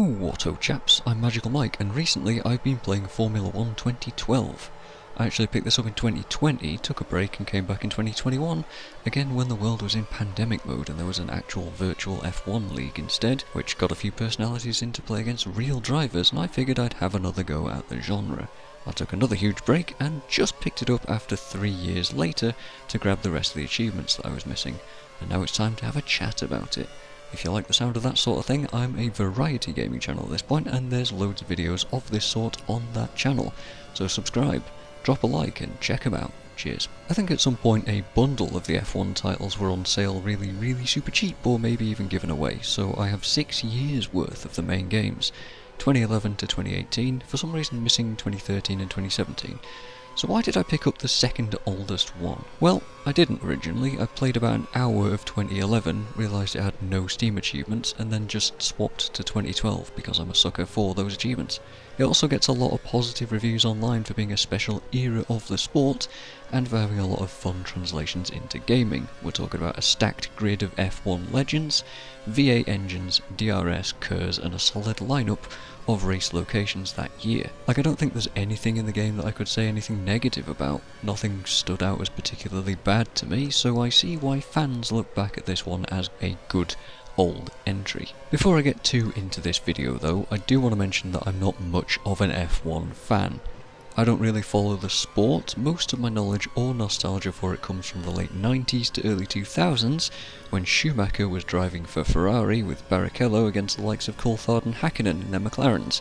Whatto chaps, I'm MagicalMike, and recently I've been playing Formula 1 2012. I actually picked this up in 2020, took a break and came back in 2021, again when the world was in pandemic mode and there was an actual virtual F1 league instead, which got a few personalities in to play against real drivers, and I figured I'd have another go at the genre. I took another huge break and just picked it up after 3 years later to grab the rest of the achievements that I was missing, and now it's time to have a chat about it. If you like the sound of that sort of thing, I'm a variety gaming channel at this point, and there's loads of videos of this sort on that channel. So subscribe, drop a like, and check them out. Cheers. I think at some point a bundle of the F1 titles were on sale really super cheap, or maybe even given away, so I have 6 years worth of the main games, 2011 to 2018, for some reason missing 2013 and 2017. So why did I pick up the second oldest one? Well, I didn't originally. I played about an hour of 2011, realised it had no Steam achievements, and then just swapped to 2012 because I'm a sucker for those achievements. It also gets a lot of positive reviews online for being a special era of the sport, and for having a lot of fun translations into gaming. We're talking about a stacked grid of F1 legends, V8 engines, DRS, KERS, and a solid lineup of race locations that year. Like, I don't think there's anything in the game that I could say anything negative about. Nothing stood out as particularly bad to me, so I see why fans look back at this one as a good old entry. Before I get too into this video though, I do want to mention that I'm not much of an F1 fan. I don't really follow the sport. Most of my knowledge or nostalgia for it comes from the late 90s to early 2000s, when Schumacher was driving for Ferrari with Barrichello against the likes of Coulthard and Hakkinen in their McLarens.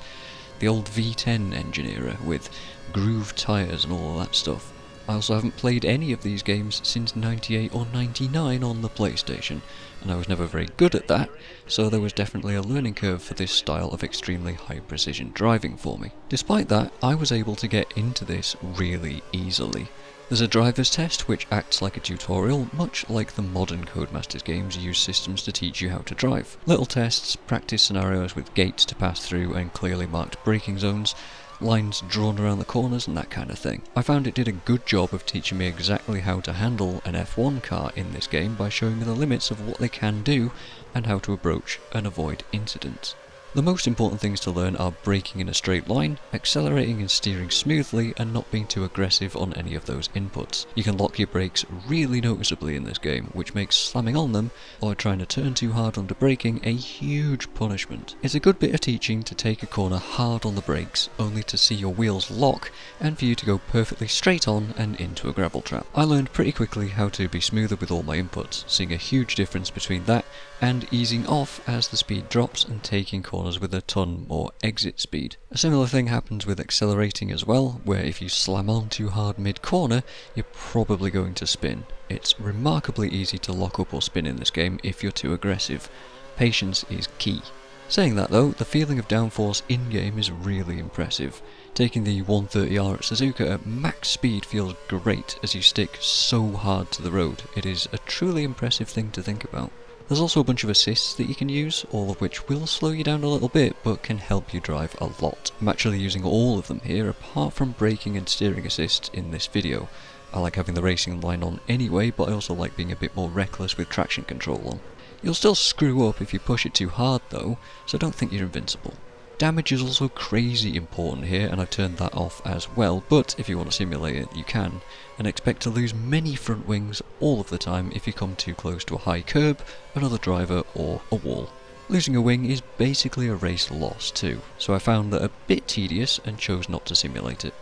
The old V10 engine era with groove tyres and all of that stuff. I also haven't played any of these games since 98 or 99 on the PlayStation, and I was never very good at that, so there was definitely a learning curve for this style of extremely high precision driving for me. Despite that, I was able to get into this really easily. There's a driver's test which acts like a tutorial, much like the modern Codemasters games use systems to teach you how to drive. Little tests, practice scenarios with gates to pass through and clearly marked braking zones, lines drawn around the corners and that kind of thing. I found it did a good job of teaching me exactly how to handle an F1 car in this game by showing me the limits of what they can do and how to approach and avoid incidents. The most important things to learn are braking in a straight line, accelerating and steering smoothly, and not being too aggressive on any of those inputs. You can lock your brakes really noticeably in this game, which makes slamming on them or trying to turn too hard under braking a huge punishment. It's a good bit of teaching to take a corner hard on the brakes, only to see your wheels lock and for you to go perfectly straight on and into a gravel trap. I learned pretty quickly how to be smoother with all my inputs, seeing a huge difference between that and easing off as the speed drops and taking corners with a ton more exit speed. A similar thing happens with accelerating as well, where if you slam on too hard mid-corner, you're probably going to spin. It's remarkably easy to lock up or spin in this game if you're too aggressive. Patience is key. Saying that though, the feeling of downforce in-game is really impressive. Taking the 130R at Suzuka at max speed feels great as you stick so hard to the road. It is a truly impressive thing to think about. There's also a bunch of assists that you can use, all of which will slow you down a little bit, but can help you drive a lot. I'm actually using all of them here, apart from braking and steering assists in this video. I like having the racing line on anyway, but I also like being a bit more reckless with traction control on. You'll still screw up if you push it too hard though, so don't think you're invincible. Damage is also crazy important here, and I've turned that off as well, but if you want to simulate it, you can, and expect to lose many front wings all of the time if you come too close to a high curb, another driver, or a wall. Losing a wing is basically a race loss too, so I found that a bit tedious and chose not to simulate it.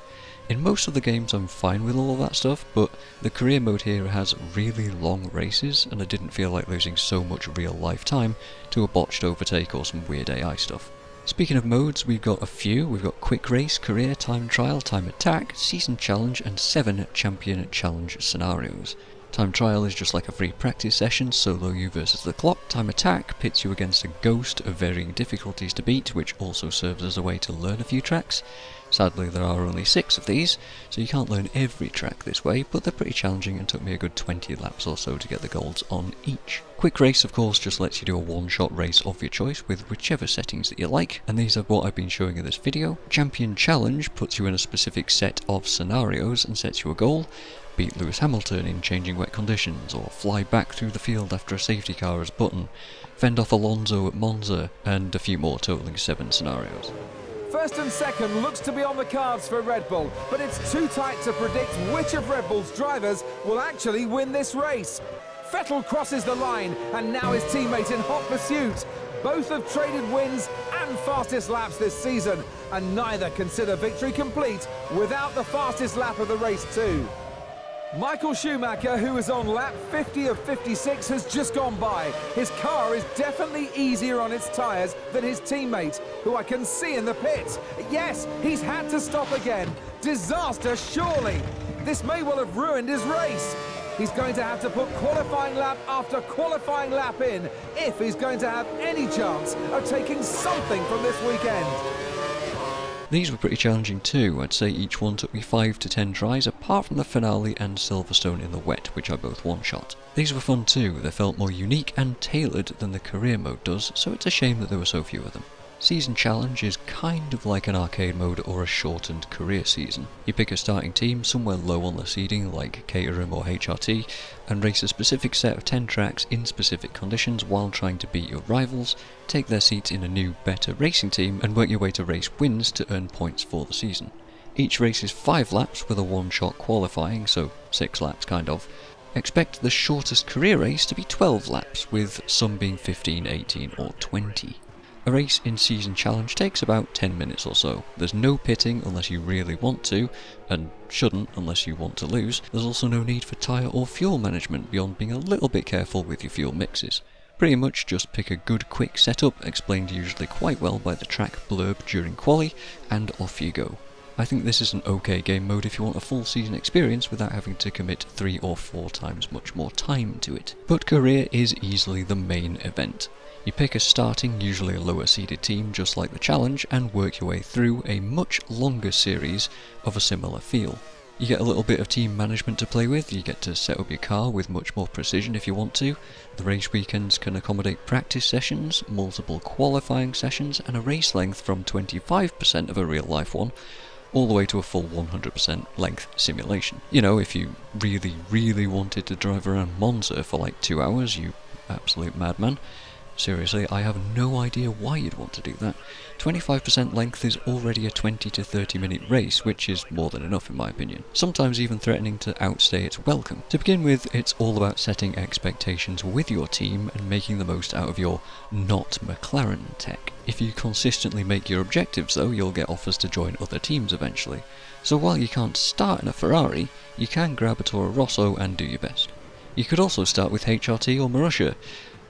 In most of the games I'm fine with all of that stuff, but the career mode here has really long races, and I didn't feel like losing so much real life time to a botched overtake or some weird AI stuff. Speaking of modes, we've got a few. We've got Quick Race, Career, Time Trial, Time Attack, Season Challenge, and 7 Champion Challenge scenarios. Time Trial is just like a free practice session, solo you versus the clock. Time Attack pits you against a ghost of varying difficulties to beat, which also serves as a way to learn a few tracks. Sadly, there are only 6 of these, so you can't learn every track this way, but they're pretty challenging and took me a good 20 laps or so to get the golds on each. Quick Race, of course, just lets you do a one-shot race of your choice with whichever settings that you like, and these are what I've been showing in this video. Champion Challenge puts you in a specific set of scenarios and sets you a goal, beat Lewis Hamilton in changing wet conditions, or fly back through the field after a safety car is button, fend off Alonso at Monza, and a few more, totaling 7 scenarios. First and second looks to be on the cards for Red Bull, but it's too tight to predict which of Red Bull's drivers will actually win this race. Vettel crosses the line, and now his teammate in hot pursuit. Both have traded wins and fastest laps this season, and neither consider victory complete without the fastest lap of the race too. Michael Schumacher, who is on lap 50 of 56, has just gone by. His car is definitely easier on its tyres than his teammate, who I can see in the pits. Yes, he's had to stop again. Disaster, surely. This may well have ruined his race. He's going to have to put qualifying lap after qualifying lap in if he's going to have any chance of taking something from this weekend. These were pretty challenging too. I'd say each one took me 5 to 10 tries, apart from the finale and Silverstone in the wet, which I both one-shot. These were fun too. They felt more unique and tailored than the career mode does, so it's a shame that there were so few of them. Season Challenge is kind of like an arcade mode or a shortened career season. You pick a starting team somewhere low on the seeding, like Caterham or HRT, and race a specific set of 10 tracks in specific conditions while trying to beat your rivals, take their seats in a new, better racing team, and work your way to race wins to earn points for the season. Each race is 5 laps with a one-shot qualifying, so 6 laps kind of. Expect the shortest career race to be 12 laps, with some being 15, 18 or 20. A race in Season Challenge takes about 10 minutes or so. There's no pitting unless you really want to, and shouldn't unless you want to lose. There's also no need for tyre or fuel management beyond being a little bit careful with your fuel mixes. Pretty much just pick a good quick setup, explained usually quite well by the track blurb during quali, and off you go. I think this is an okay game mode if you want a full season experience without having to commit 3 or 4 times much more time to it. But career is easily the main event. You pick a starting, usually a lower seeded team just like the challenge, and work your way through a much longer series of a similar feel. You get a little bit of team management to play with, you get to set up your car with much more precision if you want to. The race weekends can accommodate practice sessions, multiple qualifying sessions, and a race length from 25% of a real life one, all the way to a full 100% length simulation. You know, if you really wanted to drive around Monza for like 2 hours, you absolute madman. Seriously, I have no idea why you'd want to do that. 25% length is already a 20 to 30 minute race, which is more than enough in my opinion. Sometimes even threatening to outstay its welcome. To begin with, it's all about setting expectations with your team and making the most out of your not McLaren tech. If you consistently make your objectives though, you'll get offers to join other teams eventually. So while you can't start in a Ferrari, you can grab a Toro Rosso and do your best. You could also start with HRT or Marussia,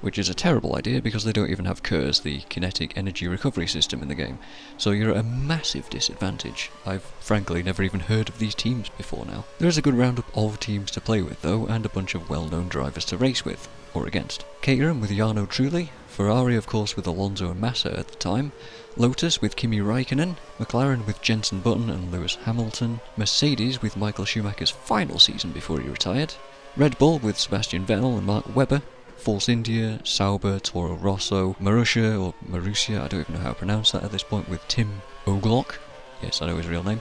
which is a terrible idea because they don't even have KERS, the kinetic energy recovery system in the game, so you're at a massive disadvantage. I've frankly never even heard of these teams before now. There is a good roundup of teams to play with though, and a bunch of well-known drivers to race with, or against. Caterham with Jarno Trulli, Ferrari of course with Alonso and Massa at the time, Lotus with Kimi Räikkönen, McLaren with Jenson Button and Lewis Hamilton, Mercedes with Michael Schumacher's final season before he retired, Red Bull with Sebastian Vettel and Mark Webber, Force India, Sauber, Toro Rosso, Marussia, or Marussia, I don't even know how to pronounce that at this point, with Tim Oglock, yes I know his real name,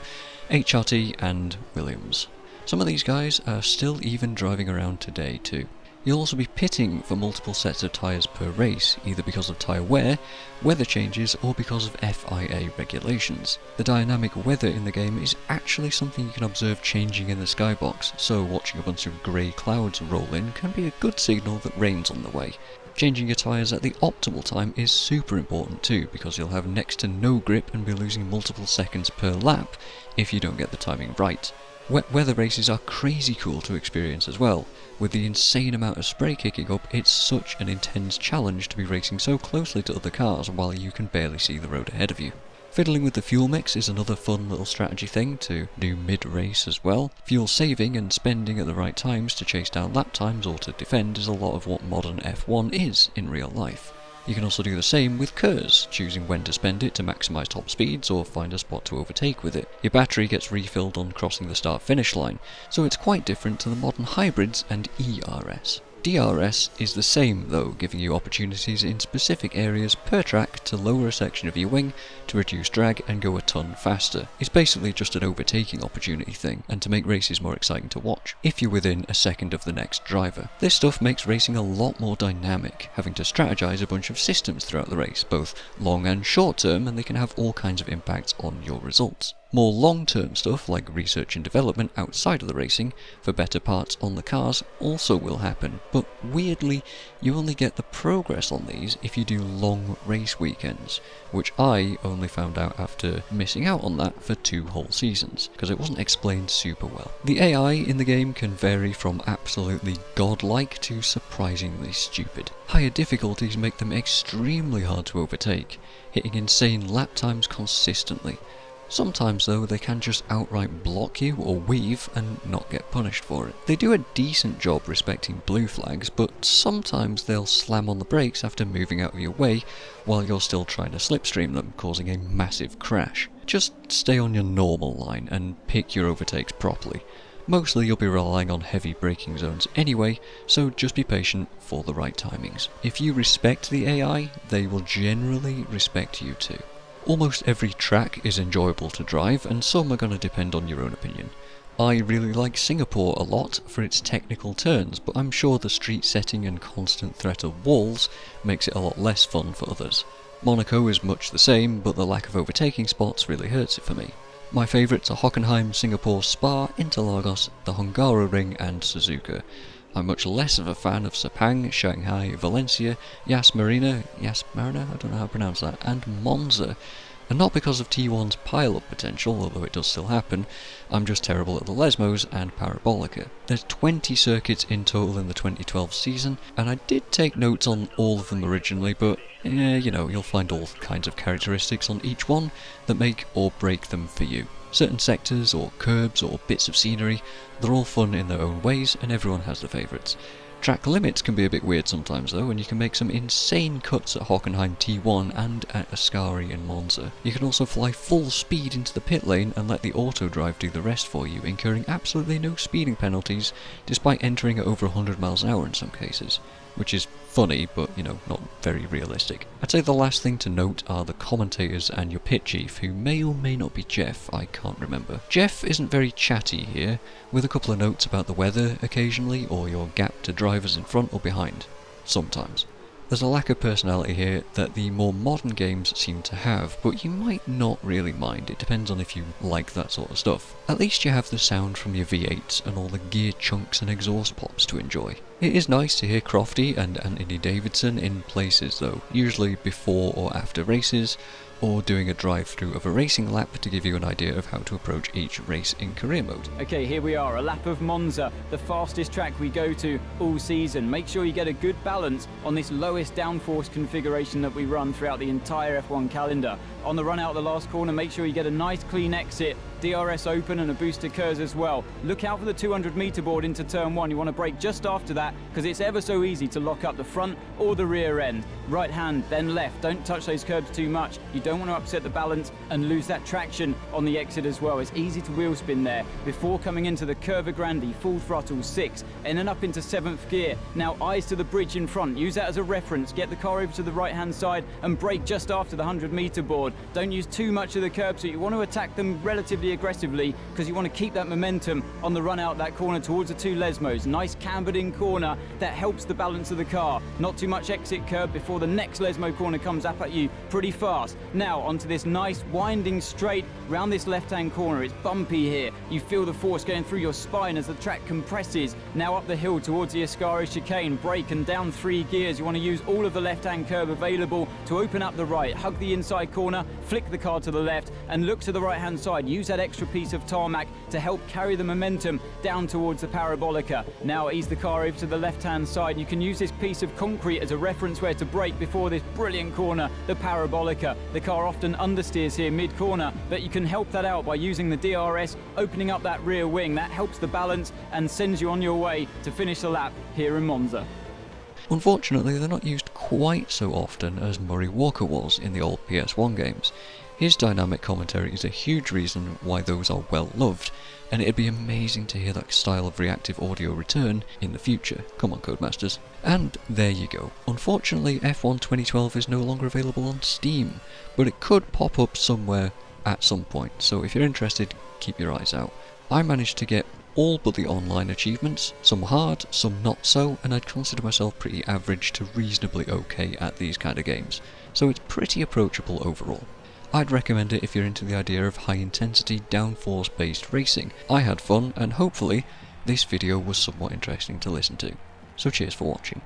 HRT and Williams. Some of these guys are still even driving around today too. You'll also be pitting for multiple sets of tyres per race, either because of tyre wear, weather changes, or because of FIA regulations. The dynamic weather in the game is actually something you can observe changing in the skybox, so watching a bunch of grey clouds roll in can be a good signal that rain's on the way. Changing your tyres at the optimal time is super important too, because you'll have next to no grip and be losing multiple seconds per lap if you don't get the timing right. Wet weather races are crazy cool to experience as well. With the insane amount of spray kicking up, it's such an intense challenge to be racing so closely to other cars while you can barely see the road ahead of you. Fiddling with the fuel mix is another fun little strategy thing to do mid-race as well. Fuel saving and spending at the right times to chase down lap times or to defend is a lot of what modern F1 is in real life. You can also do the same with KERS, choosing when to spend it to maximise top speeds or find a spot to overtake with it. Your battery gets refilled on crossing the start-finish line, so it's quite different to the modern hybrids and ERS. DRS is the same though, giving you opportunities in specific areas per track to lower a section of your wing to reduce drag and go a ton faster. It's basically just an overtaking opportunity thing, and to make races more exciting to watch, if you're within a second of the next driver. This stuff makes racing a lot more dynamic, having to strategize a bunch of systems throughout the race, both long and short term, and they can have all kinds of impacts on your results. More long-term stuff, like research and development outside of the racing, for better parts on the cars, also will happen, but weirdly, you only get the progress on these if you do long race weekends, which I only found out after missing out on that for 2 whole seasons, because it wasn't explained super well. The AI in the game can vary from absolutely godlike to surprisingly stupid. Higher difficulties make them extremely hard to overtake, hitting insane lap times consistently. Sometimes though, they can just outright block you or weave and not get punished for it. They do a decent job respecting blue flags, but sometimes they'll slam on the brakes after moving out of your way while you're still trying to slipstream them, causing a massive crash. Just stay on your normal line and pick your overtakes properly. Mostly you'll be relying on heavy braking zones anyway, so just be patient for the right timings. If you respect the AI, they will generally respect you too. Almost every track is enjoyable to drive, and some are going to depend on your own opinion. I really like Singapore a lot for its technical turns, but I'm sure the street setting and constant threat of walls makes it a lot less fun for others. Monaco is much the same, but the lack of overtaking spots really hurts it for me. My favourites are Hockenheim, Singapore, Spa, Interlagos, the Hungaroring and Suzuka. I'm much less of a fan of Sepang, Shanghai, Valencia, Yas Marina, I don't know how to pronounce that, and Monza. And not because of T1's pile-up potential, although it does still happen, I'm just terrible at the Lesmos and Parabolica. There's 20 circuits in total in the 2012 season, and I did take notes on all of them originally, but you know, you'll find all kinds of characteristics on each one that make or break them for you. Certain sectors, or curbs, or bits of scenery, they're all fun in their own ways, and everyone has their favourites. Track limits can be a bit weird sometimes though, and you can make some insane cuts at Hockenheim T1 and at Ascari in Monza. You can also fly full speed into the pit lane and let the auto drive do the rest for you, incurring absolutely no speeding penalties, despite entering at over 100 miles an hour in some cases. Which is funny, but, you know, not very realistic. I'd say the last thing to note are the commentators and your pit chief, who may or may not be Jeff, I can't remember. Jeff isn't very chatty here, with a couple of notes about the weather occasionally, or your gap to drivers in front or behind. Sometimes. There's a lack of personality here that the more modern games seem to have, but you might not really mind, it depends on if you like that sort of stuff. At least you have the sound from your V8s and all the gear chunks and exhaust pops to enjoy. It is nice to hear Crofty and Anthony Davidson in places though, usually before or after races, or doing a drive-through of a racing lap to give you an idea of how to approach each race in career mode. Okay, here we are, a lap of Monza, the fastest track we go to all season. Make sure you get a good balance on this lowest downforce configuration that we run throughout the entire F1 calendar. On the run out the last corner, make sure you get a nice clean exit, DRS open and a boost occurs as well. Look out for the 200 meter board into turn 1. You want to brake just after that because it's ever so easy to lock up the front or the rear end. Right hand, then left. Don't touch those curbs too much. You don't want to upset the balance and lose that traction on the exit as well. It's easy to wheel spin there before coming into the Curva Grande, full throttle, 6, and then up into 7th gear. Now eyes to the bridge in front. Use that as a reference. Get the car over to the right hand side and brake just after the 100 meter board. Don't use too much of the curb, so you want to attack them relatively aggressively because you want to keep that momentum on the run out that corner towards the 2 Lesmos. Nice cambered in corner that helps the balance of the car. Not too much exit curb before the next Lesmo corner comes up at you pretty fast. Now onto this nice winding straight round this left hand corner. It's bumpy here. You feel the force going through your spine as the track compresses. Now up the hill towards the Ascari chicane. Brake and down 3 gears. You want to use all of the left hand curb available to open up the right. Hug the inside corner, flick the car to the left and look to the right hand side. Use that extra piece of tarmac to help carry the momentum down towards the Parabolica. Now ease the car over to the left hand side. You can use this piece of concrete as a reference where to brake before this brilliant corner, the Parabolica. The car often understeers here mid-corner, but you can help that out by using the DRS, opening up that rear wing. That helps the balance and sends you on your way to finish the lap here in Monza. Unfortunately, they're not used quite so often as Murray Walker was in the old PS1 games. His dynamic commentary is a huge reason why those are well loved, and it'd be amazing to hear that style of reactive audio return in the future. Come on, Codemasters. And there you go. Unfortunately, F1 2012 is no longer available on Steam, but it could pop up somewhere at some point, so if you're interested, keep your eyes out. I managed to get all but the online achievements, some hard, some not so, and I'd consider myself pretty average to reasonably okay at these kind of games, so it's pretty approachable overall. I'd recommend it if you're into the idea of high intensity downforce based racing. I had fun, and hopefully this video was somewhat interesting to listen to. So cheers for watching.